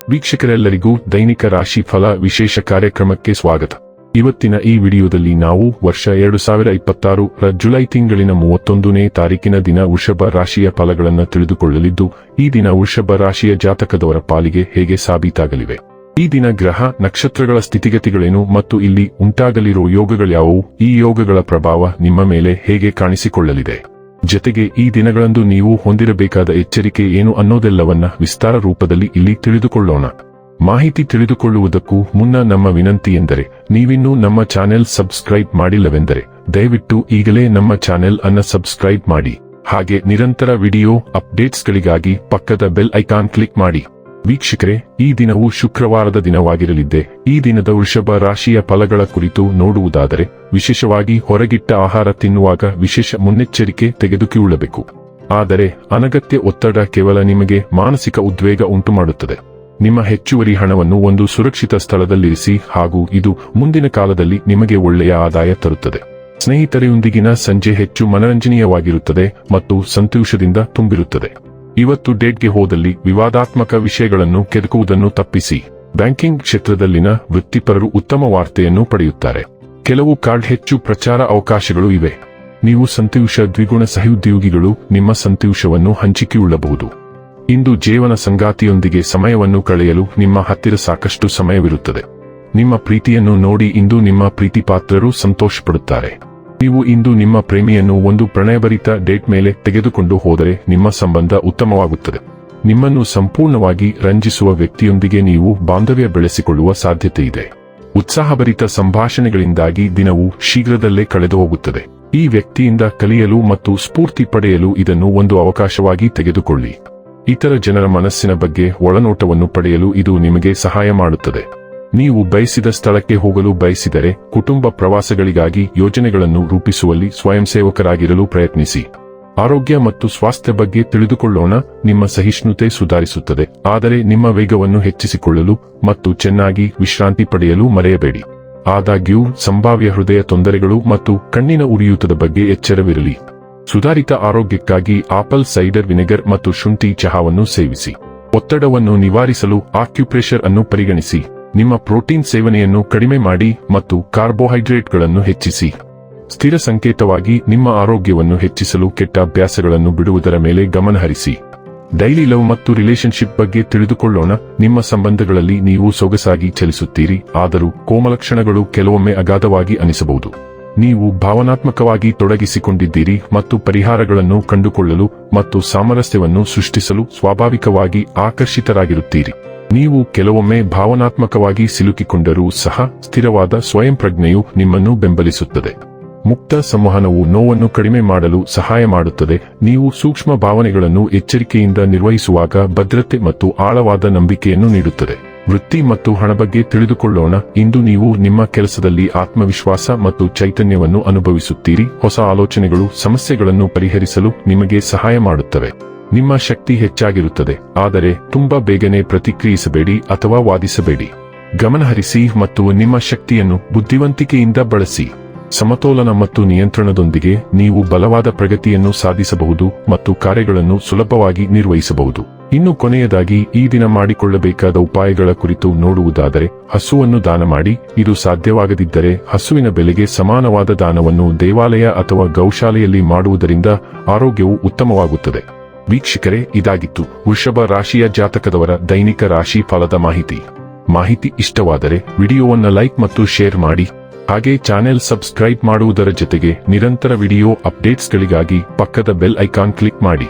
ವೀಕ್ಷಕರೆಲ್ಲರಿಗೂ ದೈನಿಕ ರಾಶಿ ಫಲ ವಿಶೇಷ ಕಾರ್ಯಕ್ರಮಕ್ಕೆ ಸ್ವಾಗತ. ಇವತ್ತಿನ ಈ ವಿಡಿಯೋದಲ್ಲಿ ನಾವು ವರ್ಷ 2026 ರ ಜುಲೈ ತಿಂಗಳಿನ 31ನೇ ತಾರೀಕಿನ ದಿನ ವೃಷಭ ರಾಶಿಯ ಫಲಗಳನ್ನು ತಿಳಿದುಕೊಳ್ಳಲಿದ್ದು, ಈ ದಿನ ವೃಷಭ ರಾಶಿಯ ಜಾತಕದವರ ಪಾಲಿಗೆ ಹೇಗೆ ಸಾಬೀತಾಗಲಿವೆ, ಈ ದಿನ ಗ್ರಹ ನಕ್ಷತ್ರಗಳ ಸ್ಥಿತಿಗತಿಗಳೇನು ಮತ್ತು ಇಲ್ಲಿ ಉಂಟಾಗಲಿರುವ ಯೋಗಗಳ್ಯಾವುವು, ಈ ಯೋಗಗಳ ಪ್ರಭಾವ ನಿಮ್ಮ ಮೇಲೆ ಹೇಗೆ ಕಾಣಿಸಿಕೊಳ್ಳಲಿದೆ, ಜತೆಗೆ ಈ ದಿನಗಳಂದು ನೀವು ಹೊಂದಿರಬೇಕಾದ ಎಚ್ಚರಿಕೆ ಏನು ಅನ್ನೋದೆಲ್ಲವನ್ನ ವಿಸ್ತಾರ ರೂಪದಲ್ಲಿ ಇಲ್ಲಿ ತಿಳಿದುಕೊಳ್ಳೋಣ. ಮಾಹಿತಿ ತಿಳಿದುಕೊಳ್ಳುವುದಕ್ಕೂ ಮುನ್ನ ನಮ್ಮ ವಿನಂತಿ ಎಂದರೆ, ನೀವಿನ್ನೂ ನಮ್ಮ ಚಾನೆಲ್ ಸಬ್ಸ್ಕ್ರೈಬ್ ಮಾಡಿಲ್ಲವೆಂದರೆ ದಯವಿಟ್ಟು ಈಗಲೇ ನಮ್ಮ ಚಾನೆಲ್ ಅನ್ನು ಸಬ್ಸ್ಕ್ರೈಬ್ ಮಾಡಿ. ಹಾಗೆ ನಿರಂತರ ವಿಡಿಯೋ ಅಪ್ಡೇಟ್ಸ್ಗಳಿಗಾಗಿ ಪಕ್ಕದ ಬೆಲ್ ಐಕಾನ್ ಕ್ಲಿಕ್ ಮಾಡಿ. ವೀಕ್ಷಕರೇ, ಈ ದಿನವು ಶುಕ್ರವಾರದ ದಿನವಾಗಿರಲಿದ್ದೆ. ಈ ದಿನದ ವೃಷಭ ರಾಶಿಯ ಫಲಗಳ ಕುರಿತು ನೋಡುವುದಾದರೆ, ವಿಶೇಷವಾಗಿ ಹೊರಗಿಟ್ಟ ಆಹಾರ ತಿನ್ನುವಾಗ ವಿಶೇಷ ಮುನ್ನೆಚ್ಚರಿಕೆ ತೆಗೆದುಕೊಳ್ಳಬೇಕು. ಆದರೆ ಅನಗತ್ಯ ಒತ್ತಡ ಕೇವಲ ನಿಮಗೆ ಮಾನಸಿಕ ಉದ್ವೇಗ ಉಂಟುಮಾಡುತ್ತದೆ. ನಿಮ್ಮ ಹೆಚ್ಚುವರಿ ಹಣವನ್ನು ಒಂದು ಸುರಕ್ಷಿತ ಸ್ಥಳದಲ್ಲಿರಿಸಿ, ಹಾಗೂ ಇದು ಮುಂದಿನ ಕಾಲದಲ್ಲಿ ನಿಮಗೆ ಒಳ್ಳೆಯ ಆದಾಯ ತರುತ್ತದೆ. ಸ್ನೇಹಿತರೊಂದಿಗಿನ ಸಂಜೆ ಹೆಚ್ಚು ಮನರಂಜನೀಯವಾಗಿರುತ್ತದೆ ಮತ್ತು ಸಂತೋಷದಿಂದ ತುಂಬಿರುತ್ತದೆ. ಇವತ್ತು ಡೇಟ್ಗೆ ಹೋದಲ್ಲಿ ವಿವಾದಾತ್ಮಕ ವಿಷಯಗಳನ್ನು ಕೆದಕುವುದನ್ನು ತಪ್ಪಿಸಿ. ಬ್ಯಾಂಕಿಂಗ್ ಕ್ಷೇತ್ರದಲ್ಲಿನ ವೃತ್ತಿಪರರು ಉತ್ತಮ ವಾರ್ತೆಯನ್ನು ಪಡೆಯುತ್ತಾರೆ. ಕೆಲವು ಕಾರ್ಡ್ ಹೆಚ್ಚು ಪ್ರಚಾರ ಅವಕಾಶಗಳು ಇವೆ. ನೀವು ಸಂತೋಷ ದ್ವಿಗುಣ ಸಹೋದ್ಯೋಗಿಗಳು ನಿಮ್ಮ ಸಂತೋಷವನ್ನು ಹಂಚಿಕೊಳ್ಳಬಹುದು. ಇಂದು ಜೀವನ ಸಂಗಾತಿಯೊಂದಿಗೆ ಸಮಯವನ್ನು ಕಳೆಯಲು ನಿಮ್ಮ ಹತ್ತಿರ ಸಾಕಷ್ಟು ಸಮಯವಿರುತ್ತದೆ. ನಿಮ್ಮ ಪ್ರೀತಿಯನ್ನು ನೋಡಿ ಇಂದು ನಿಮ್ಮ ಪ್ರೀತಿಪಾತ್ರರು ಸಂತೋಷಪಡುತ್ತಾರೆ. ನೀವು ಇಂದು ನಿಮ್ಮ ಪ್ರೇಮಿಯನ್ನು ಒಂದು ಪ್ರಣಯಭರಿತ ಡೇಟ್ ಮೇಲೆ ತೆಗೆದುಕೊಂಡು ಹೋದರೆ ನಿಮ್ಮ ಸಂಬಂಧ ಉತ್ತಮವಾಗುತ್ತದೆ. ನಿಮ್ಮನ್ನು ಸಂಪೂರ್ಣವಾಗಿ ರಂಜಿಸುವ ವ್ಯಕ್ತಿಯೊಂದಿಗೆ ನೀವು ಬಾಂಧವ್ಯ ಬೆಳೆಸಿಕೊಳ್ಳುವ ಸಾಧ್ಯತೆ ಇದೆ. ಉತ್ಸಾಹಭರಿತ ಸಂಭಾಷಣೆಗಳಿಂದಾಗಿ ದಿನವು ಶೀಘ್ರದಲ್ಲೇ ಕಳೆದು ಹೋಗುತ್ತದೆ. ಈ ವ್ಯಕ್ತಿಯಿಂದ ಕಲಿಯಲು ಮತ್ತು ಸ್ಫೂರ್ತಿ ಪಡೆಯಲು ಇದನ್ನು ಒಂದು ಅವಕಾಶವಾಗಿ ತೆಗೆದುಕೊಳ್ಳಿ. ಇತರ ಜನರ ಮನಸ್ಸಿನ ಬಗ್ಗೆ ಒಳನೋಟವನ್ನು ಪಡೆಯಲು ಇದು ನಿಮಗೆ ಸಹಾಯ ಮಾಡುತ್ತದೆ. ನೀವು ಬಯಸಿದ ಸ್ಥಳಕ್ಕೆ ಹೋಗಲು ಬಯಸಿದರೆ ಕುಟುಂಬ ಪ್ರವಾಸಗಳಿಗಾಗಿ ಯೋಜನೆಗಳನ್ನು ರೂಪಿಸುವಲ್ಲಿ ಸ್ವಯಂಸೇವಕರಾಗಿರಲು ಪ್ರಯತ್ನಿಸಿ. ಆರೋಗ್ಯ ಮತ್ತು ಸ್ವಾಸ್ಥ್ಯ ಬಗ್ಗೆ ತಿಳಿದುಕೊಳ್ಳೋಣ. ನಿಮ್ಮ ಸಹಿಷ್ಣುತೆ ಸುಧಾರಿಸುತ್ತದೆ, ಆದರೆ ನಿಮ್ಮ ವೇಗವನ್ನು ಹೆಚ್ಚಿಸಿಕೊಳ್ಳಲು ಮತ್ತು ಚೆನ್ನಾಗಿ ವಿಶ್ರಾಂತಿ ಪಡೆಯಲು ಮರೆಯಬೇಡಿ. ಆದಾಗ್ಯೂ ಸಂಭಾವ್ಯ ಹೃದಯ ತೊಂದರೆಗಳು ಮತ್ತು ಕಣ್ಣಿನ ಉರಿಯೂತದ ಬಗ್ಗೆ ಎಚ್ಚರವಿರಲಿ. ಸುಧಾರಿತ ಆರೋಗ್ಯಕ್ಕಾಗಿ ಆಪಲ್ ಸೈಡರ್ ವಿನೆಗರ್ ಮತ್ತು ಶುಂಠಿ ಚಹಾವನ್ನು ಸೇವಿಸಿ. ಒತ್ತಡವನ್ನು ನಿವಾರಿಸಲು ಆಕ್ಯುಪ್ರೆಷರ್ ಅನ್ನು ಪರಿಗಣಿಸಿ. ನಿಮ್ಮ ಪ್ರೋಟೀನ್ ಸೇವನೆಯನ್ನು ಕಡಿಮೆ ಮಾಡಿ ಮತ್ತು ಕಾರ್ಬೋಹೈಡ್ರೇಟ್ಗಳನ್ನು ಹೆಚ್ಚಿಸಿ. ಸ್ಥಿರ ಸಂಕೇತವಾಗಿ ನಿಮ್ಮ ಆರೋಗ್ಯವನ್ನು ಹೆಚ್ಚಿಸಲು ಕೆಟ್ಟ ಅಭ್ಯಾಸಗಳನ್ನು ಬಿಡುವುದರ ಮೇಲೆ ಗಮನಹರಿಸಿ. ಡೈಲಿ ಲವ್ ಮತ್ತು ರಿಲೇಶನ್ಶಿಪ್ ಬಗ್ಗೆ ತಿಳಿದುಕೊಳ್ಳೋಣ. ನಿಮ್ಮ ಸಂಬಂಧಗಳಲ್ಲಿ ನೀವು ಸೊಗಸಾಗಿ ಚಲಿಸುತ್ತೀರಿ, ಆದರೂ ಕೋಮಲಕ್ಷಣಗಳು ಕೆಲವೊಮ್ಮೆ ಅಗಾಧವಾಗಿ ಅನಿಸಬಹುದು. ನೀವು ಭಾವನಾತ್ಮಕವಾಗಿ ತೊಡಗಿಸಿಕೊಂಡಿದ್ದೀರಿ ಮತ್ತು ಪರಿಹಾರಗಳನ್ನು ಕಂಡುಕೊಳ್ಳಲು ಮತ್ತು ಸಾಮರಸ್ಯವನ್ನು ಸೃಷ್ಟಿಸಲು ಸ್ವಾಭಾವಿಕವಾಗಿ ಆಕರ್ಷಿತರಾಗಿರುತ್ತೀರಿ. ನೀವು ಕೆಲವೊಮ್ಮೆ ಭಾವನಾತ್ಮಕವಾಗಿ ಸಿಲುಕಿಕೊಂಡರೂ ಸಹ ಸ್ಥಿರವಾದ ಸ್ವಯಂ ಪ್ರಜ್ಞೆಯು ನಿಮ್ಮನ್ನು ಬೆಂಬಲಿಸುತ್ತದೆ. ಮುಕ್ತ ಸಂವಹನವು ನೋವನ್ನು ಕಡಿಮೆ ಮಾಡಲು ಸಹಾಯ ಮಾಡುತ್ತದೆ. ನೀವು ಸೂಕ್ಷ್ಮ ಭಾವನೆಗಳನ್ನು ಎಚ್ಚರಿಕೆಯಿಂದ ನಿರ್ವಹಿಸುವಾಗ ಭದ್ರತೆ ಮತ್ತು ಆಳವಾದ ನಂಬಿಕೆಯನ್ನು ನೀಡುತ್ತದೆ. ವೃತ್ತಿ ಮತ್ತು ಹಣ ಬಗ್ಗೆ ತಿಳಿದುಕೊಳ್ಳೋಣ. ಇಂದು ನೀವು ನಿಮ್ಮ ಕೆಲಸದಲ್ಲಿ ಆತ್ಮವಿಶ್ವಾಸ ಮತ್ತು ಚೈತನ್ಯವನ್ನು ಅನುಭವಿಸುತ್ತೀರಿ. ಹೊಸ ಆಲೋಚನೆಗಳು ಸಮಸ್ಯೆಗಳನ್ನು ಪರಿಹರಿಸಲು ನಿಮಗೆ ಸಹಾಯ ಮಾಡುತ್ತವೆ. ನಿಮ್ಮ ಶಕ್ತಿ ಹೆಚ್ಚಾಗಿರುತ್ತದೆ, ಆದರೆ ತುಂಬಾ ಬೇಗನೆ ಪ್ರತಿಕ್ರಿಯಿಸಬೇಡಿ ಅಥವಾ ವಾದಿಸಬೇಡಿ. ಗಮನಹರಿಸಿ ಮತ್ತು ನಿಮ್ಮ ಶಕ್ತಿಯನ್ನು ಬುದ್ಧಿವಂತಿಕೆಯಿಂದ ಬಳಸಿ. ಸಮತೋಲನ ಮತ್ತು ನಿಯಂತ್ರಣದೊಂದಿಗೆ ನೀವು ಬಲವಾದ ಪ್ರಗತಿಯನ್ನು ಸಾಧಿಸಬಹುದು ಮತ್ತು ಕಾರ್ಯಗಳನ್ನು ಸುಲಭವಾಗಿ ನಿರ್ವಹಿಸಬಹುದು. ಇನ್ನು ಕೊನೆಯದಾಗಿ ಈ ದಿನ ಮಾಡಿಕೊಳ್ಳಬೇಕಾದ ಉಪಾಯಗಳ ಕುರಿತು ನೋಡುವುದಾದರೆ, ಹಸುವನ್ನು ದಾನ ಮಾಡಿ. ಇದು ಸಾಧ್ಯವಾಗದಿದ್ದರೆ ಹಸುವಿನ ಬೆಲೆಗೆ ಸಮಾನವಾದ ದಾನವನ್ನು ದೇವಾಲಯ ಅಥವಾ ಗೌಶಾಲೆಯಲ್ಲಿ ಮಾಡುವುದರಿಂದ ಆರೋಗ್ಯವು ಉತ್ತಮವಾಗುತ್ತದೆ. ವೀಕ್ಷಕರೇ, ಇದಾಗಿತ್ತು ವೃಷಭ ರಾಶಿಯ ಜಾತಕದವರ ದೈನಿಕ ರಾಶಿ ಫಲದ ಮಾಹಿತಿ ಇಷ್ಟವಾದರೆ ವಿಡಿಯೋವನ್ನು ಲೈಕ್ ಮತ್ತು ಶೇರ್ ಮಾಡಿ. ಹಾಗೆ ಚಾನೆಲ್ ಸಬ್ಸ್ಕ್ರೈಬ್ ಮಾಡುವುದರ ಜೊತೆಗೆ ನಿರಂತರ ವಿಡಿಯೋ ಅಪ್ಡೇಟ್ಸ್ಗಳಿಗಾಗಿ ಪಕ್ಕದ ಬೆಲ್ ಐಕಾನ್ ಕ್ಲಿಕ್ ಮಾಡಿ.